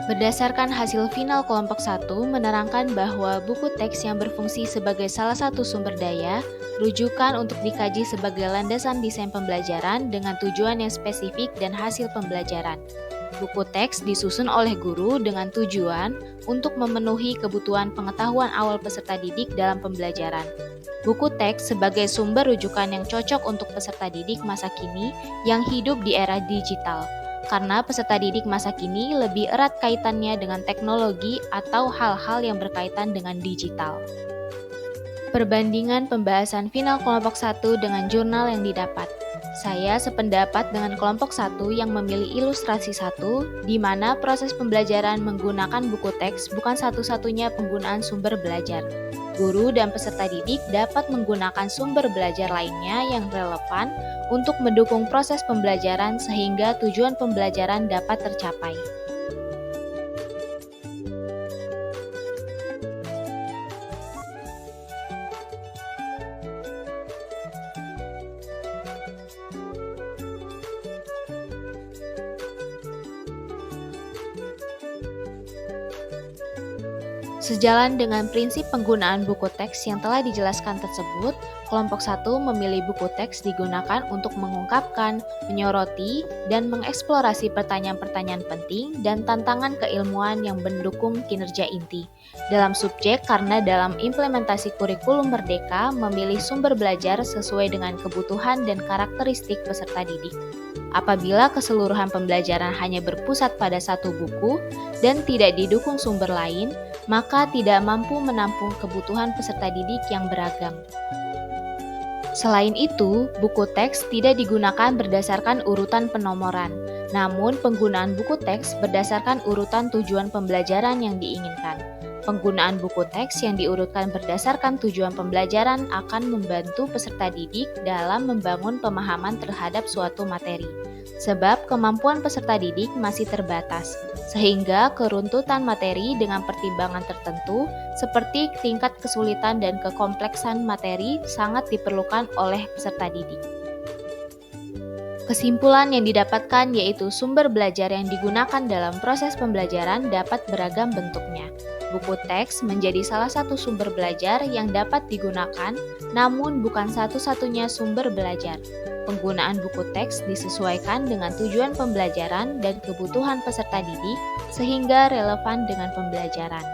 Berdasarkan hasil final kelompok 1 menerangkan bahwa buku teks yang berfungsi sebagai salah satu sumber daya, rujukan untuk dikaji sebagai landasan desain pembelajaran dengan tujuan yang spesifik dan hasil pembelajaran. Buku teks disusun oleh guru dengan tujuan untuk memenuhi kebutuhan pengetahuan awal peserta didik dalam pembelajaran. Buku teks sebagai sumber rujukan yang cocok untuk peserta didik masa kini yang hidup di era digital, karena peserta didik masa kini lebih erat kaitannya dengan teknologi atau hal-hal yang berkaitan dengan digital. Perbandingan pembahasan final kelompok 1 dengan jurnal yang didapat. Saya sependapat dengan kelompok 1 yang memilih ilustrasi 1, di mana proses pembelajaran menggunakan buku teks bukan satu-satunya penggunaan sumber belajar. Guru dan peserta didik dapat menggunakan sumber belajar lainnya yang relevan untuk mendukung proses pembelajaran sehingga tujuan pembelajaran dapat tercapai. Sejalan dengan prinsip penggunaan buku teks yang telah dijelaskan tersebut, kelompok 1 memilih buku teks digunakan untuk mengungkapkan, menyoroti, dan mengeksplorasi pertanyaan-pertanyaan penting dan tantangan keilmuan yang mendukung kinerja inti. Dalam subjek karena dalam implementasi kurikulum Merdeka memilih sumber belajar sesuai dengan kebutuhan dan karakteristik peserta didik. Apabila keseluruhan pembelajaran hanya berpusat pada satu buku dan tidak didukung sumber lain, maka tidak mampu menampung kebutuhan peserta didik yang beragam. Selain itu, buku teks tidak digunakan berdasarkan urutan penomoran, namun penggunaan buku teks berdasarkan urutan tujuan pembelajaran yang diinginkan. Penggunaan buku teks yang diurutkan berdasarkan tujuan pembelajaran akan membantu peserta didik dalam membangun pemahaman terhadap suatu materi, sebab kemampuan peserta didik masih terbatas, sehingga keruntutan materi dengan pertimbangan tertentu seperti tingkat kesulitan dan kekompleksan materi sangat diperlukan oleh peserta didik. Kesimpulan yang didapatkan yaitu sumber belajar yang digunakan dalam proses pembelajaran dapat beragam bentuknya. Buku teks menjadi salah satu sumber belajar yang dapat digunakan, namun bukan satu-satunya sumber belajar. Penggunaan buku teks disesuaikan dengan tujuan pembelajaran dan kebutuhan peserta didik, sehingga relevan dengan pembelajaran.